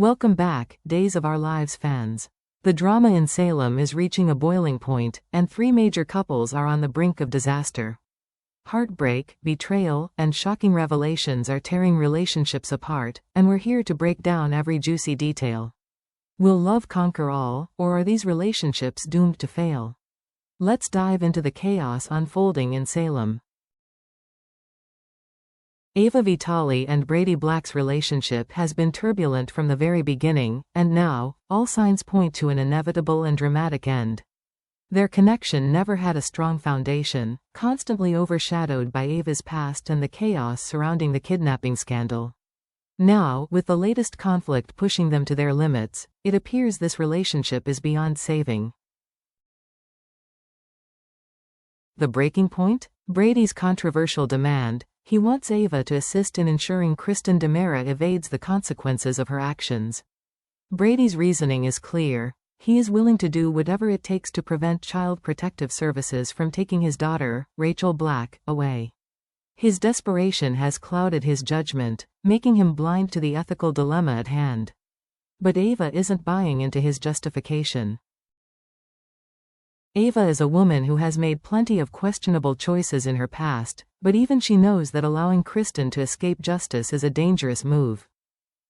Welcome back, Days of Our Lives fans. The drama in Salem is reaching a boiling point, and three major couples are on the brink of disaster. Heartbreak, betrayal, and shocking revelations are tearing relationships apart, and we're here to break down every juicy detail. Will love conquer all, or are these relationships doomed to fail? Let's dive into the chaos unfolding in Salem. Ava and Brady Black's relationship has been turbulent from the very beginning, and now, all signs point to an inevitable and dramatic end. Their connection never had a strong foundation, constantly overshadowed by Ava's past and the chaos surrounding the kidnapping scandal. Now, with the latest conflict pushing them to their limits, it appears this relationship is beyond saving. The breaking point? Brady's controversial demand. He wants Ava to assist in ensuring Kristen DiMera evades the consequences of her actions. Brady's reasoning is clear. He is willing to do whatever it takes to prevent Child Protective Services from taking his daughter, Rachel Black, away. His desperation has clouded his judgment, making him blind to the ethical dilemma at hand. But Ava isn't buying into his justification. Ava is a woman who has made plenty of questionable choices in her past, but even she knows that allowing Kristen to escape justice is a dangerous move.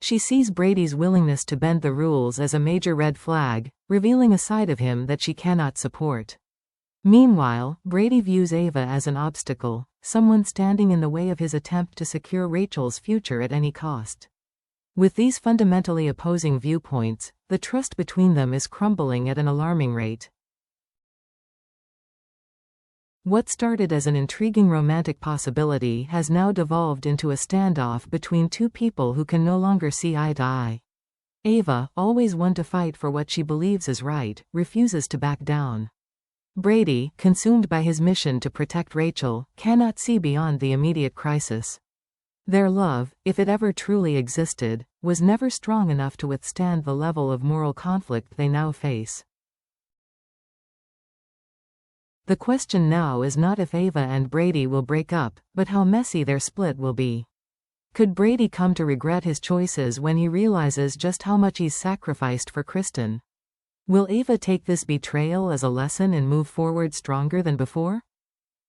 She sees Brady's willingness to bend the rules as a major red flag, revealing a side of him that she cannot support. Meanwhile, Brady views Ava as an obstacle, someone standing in the way of his attempt to secure Rachel's future at any cost. With these fundamentally opposing viewpoints, the trust between them is crumbling at an alarming rate. What started as an intriguing romantic possibility has now devolved into a standoff between two people who can no longer see eye to eye. Ava, always one to fight for what she believes is right, refuses to back down. Brady, consumed by his mission to protect Rachel, cannot see beyond the immediate crisis. Their love, if it ever truly existed, was never strong enough to withstand the level of moral conflict they now face. The question now is not if Ava and Brady will break up, but how messy their split will be. Could Brady come to regret his choices when he realizes just how much he's sacrificed for Kristen? Will Ava take this betrayal as a lesson and move forward stronger than before?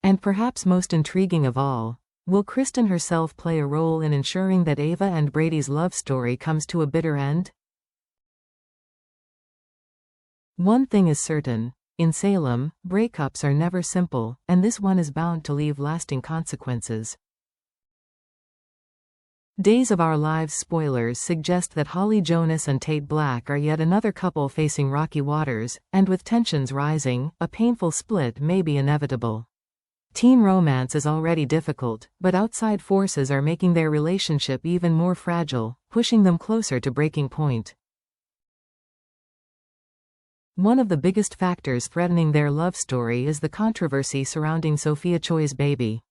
And perhaps most intriguing of all, will Kristen herself play a role in ensuring that Ava and Brady's love story comes to a bitter end? One thing is certain. In Salem, breakups are never simple, and this one is bound to leave lasting consequences. Days of Our Lives spoilers suggest that Holly Jonas and Tate Black are yet another couple facing rocky waters, and with tensions rising, a painful split may be inevitable. Teen romance is already difficult, but outside forces are making their relationship even more fragile, pushing them closer to breaking point. One of the biggest factors threatening their love story is the controversy surrounding Sophia Choi's baby.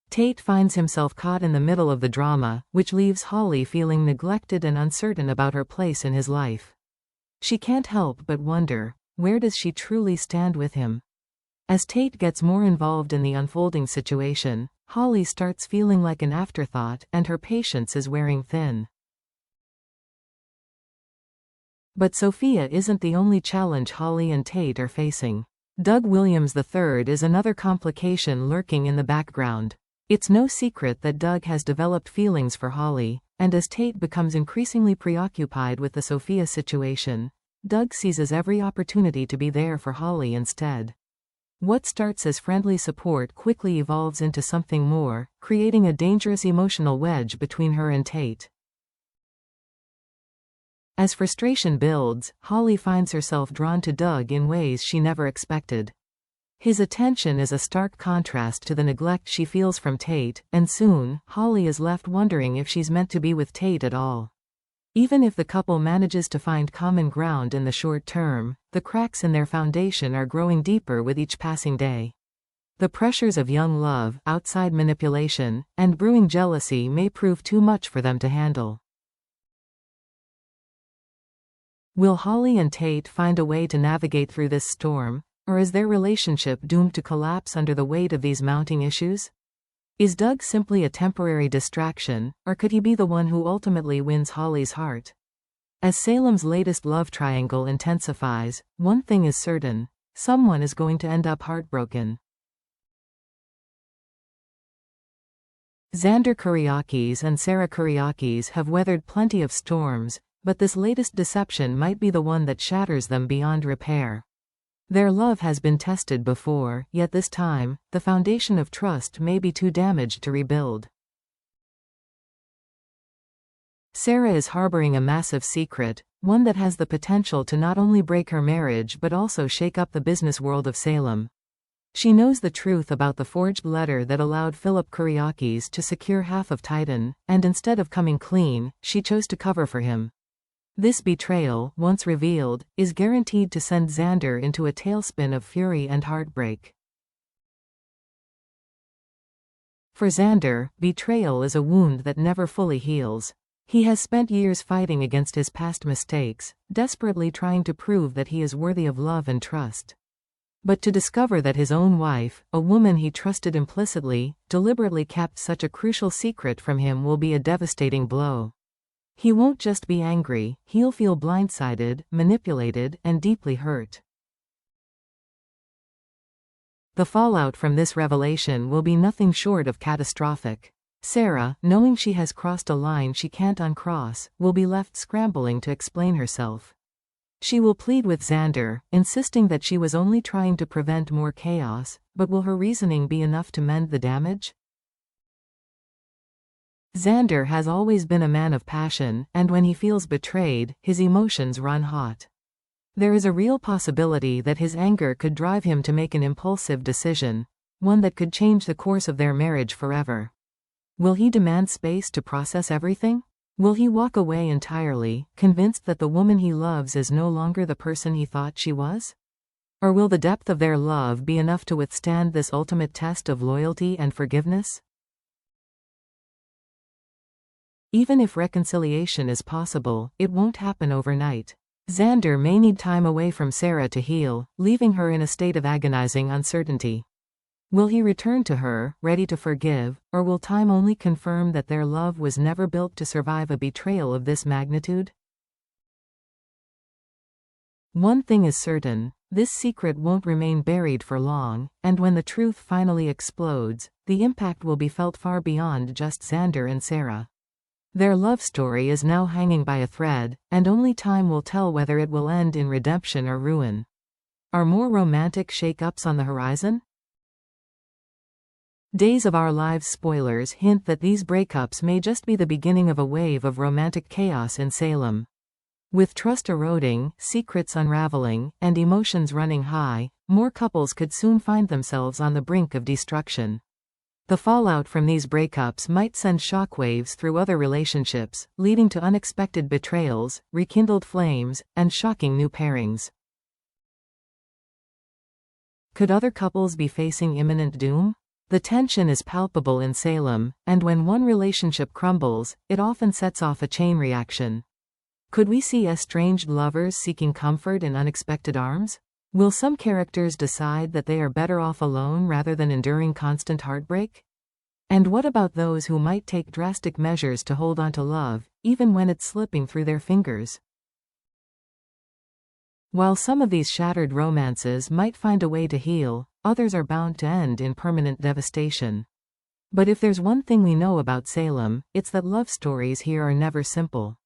Tate finds himself caught in the middle of the drama, which leaves Holly feeling neglected and uncertain about her place in his life. She can't help but wonder, where does she truly stand with him? As Tate gets more involved in the unfolding situation, Holly starts feeling like an afterthought, and her patience is wearing thin. But Sophia isn't the only challenge Holly and Tate are facing. Doug Williams III is another complication lurking in the background. It's no secret that Doug has developed feelings for Holly, and as Tate becomes increasingly preoccupied with the Sophia situation, Doug seizes every opportunity to be there for Holly instead. What starts as friendly support quickly evolves into something more, creating a dangerous emotional wedge between her and Tate. As frustration builds, Holly finds herself drawn to Doug in ways she never expected. His attention is a stark contrast to the neglect she feels from Tate, and soon, Holly is left wondering if she's meant to be with Tate at all. Even if the couple manages to find common ground in the short term, the cracks in their foundation are growing deeper with each passing day. The pressures of young love, outside manipulation, and brewing jealousy may prove too much for them to handle. Will Holly and Tate find a way to navigate through this storm, or is their relationship doomed to collapse under the weight of these mounting issues? Is Doug simply a temporary distraction, or could he be the one who ultimately wins Holly's heart? As Salem's latest love triangle intensifies, one thing is certain: someone is going to end up heartbroken. Xander and Sarah have weathered plenty of storms, but this latest deception might be the one that shatters them beyond repair. Their love has been tested before, yet this time, the foundation of trust may be too damaged to rebuild. Sarah is harboring a massive secret, one that has the potential to not only break her marriage but also shake up the business world of Salem. She knows the truth about the forged letter that allowed Philip Kyriakis to secure half of Titan, and instead of coming clean, she chose to cover for him. This betrayal, once revealed, is guaranteed to send Xander into a tailspin of fury and heartbreak. For Xander, betrayal is a wound that never fully heals. He has spent years fighting against his past mistakes, desperately trying to prove that he is worthy of love and trust. But to discover that his own wife, a woman he trusted implicitly, deliberately kept such a crucial secret from him will be a devastating blow. He won't just be angry, he'll feel blindsided, manipulated, and deeply hurt. The fallout from this revelation will be nothing short of catastrophic. Sarah, knowing she has crossed a line she can't uncross, will be left scrambling to explain herself. She will plead with Xander, insisting that she was only trying to prevent more chaos, but will her reasoning be enough to mend the damage? Xander has always been a man of passion, and when he feels betrayed, his emotions run hot. There is a real possibility that his anger could drive him to make an impulsive decision, one that could change the course of their marriage forever. Will he demand space to process everything? Will he walk away entirely, convinced that the woman he loves is no longer the person he thought she was? Or will the depth of their love be enough to withstand this ultimate test of loyalty and forgiveness? Even if reconciliation is possible, it won't happen overnight. Xander may need time away from Sarah to heal, leaving her in a state of agonizing uncertainty. Will he return to her, ready to forgive, or will time only confirm that their love was never built to survive a betrayal of this magnitude? One thing is certain: this secret won't remain buried for long, and when the truth finally explodes, the impact will be felt far beyond just Xander and Sarah. Their love story is now hanging by a thread, and only time will tell whether it will end in redemption or ruin. Are more romantic shake-ups on the horizon? Days of Our Lives spoilers hint that these breakups may just be the beginning of a wave of romantic chaos in Salem. With trust eroding, secrets unraveling, and emotions running high, more couples could soon find themselves on the brink of destruction. The fallout from these breakups might send shockwaves through other relationships, leading to unexpected betrayals, rekindled flames, and shocking new pairings. Could other couples be facing imminent doom? The tension is palpable in Salem, and when one relationship crumbles, it often sets off a chain reaction. Could we see estranged lovers seeking comfort in unexpected arms? Will some characters decide that they are better off alone rather than enduring constant heartbreak? And what about those who might take drastic measures to hold on to love, even when it's slipping through their fingers? While some of these shattered romances might find a way to heal, others are bound to end in permanent devastation. But if there's one thing we know about Salem, it's that love stories here are never simple.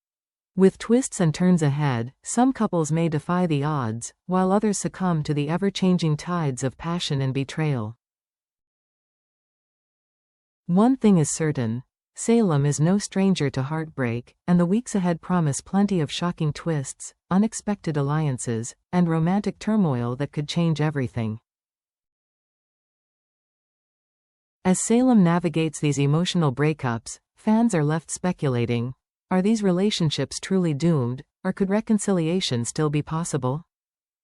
With twists and turns ahead, some couples may defy the odds, while others succumb to the ever-changing tides of passion and betrayal. One thing is certain: Salem is no stranger to heartbreak, and the weeks ahead promise plenty of shocking twists, unexpected alliances, and romantic turmoil that could change everything. As Salem navigates these emotional breakups, fans are left speculating: are these relationships truly doomed, or could reconciliation still be possible?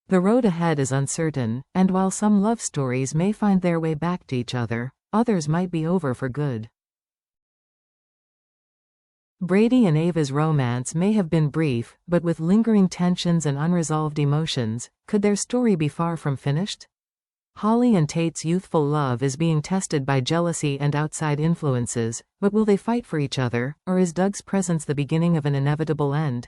The road ahead is uncertain, and while some love stories may find their way back to each other, others might be over for good. Brady and Ava's romance may have been brief, but with lingering tensions and unresolved emotions, could their story be far from finished? Holly and Tate's youthful love is being tested by jealousy and outside influences, but will they fight for each other, or is Doug's presence the beginning of an inevitable end?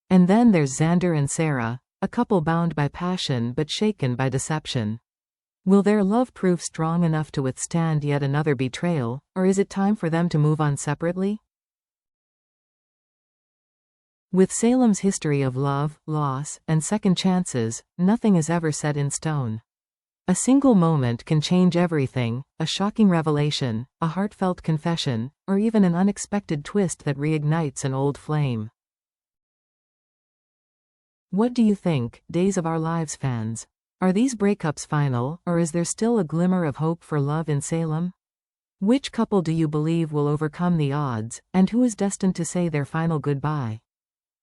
And then there's Xander and Sarah, a couple bound by passion but shaken by deception. Will their love prove strong enough to withstand yet another betrayal, or is it time for them to move on separately? With Salem's history of love, loss, and second chances, nothing is ever set in stone. A single moment can change everything, a shocking revelation, a heartfelt confession, or even an unexpected twist that reignites an old flame. What do you think, Days of Our Lives fans? Are these breakups final, or is there still a glimmer of hope for love in Salem? Which couple do you believe will overcome the odds, and who is destined to say their final goodbye?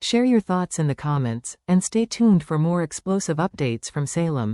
Share your thoughts in the comments, and stay tuned for more explosive updates from Salem.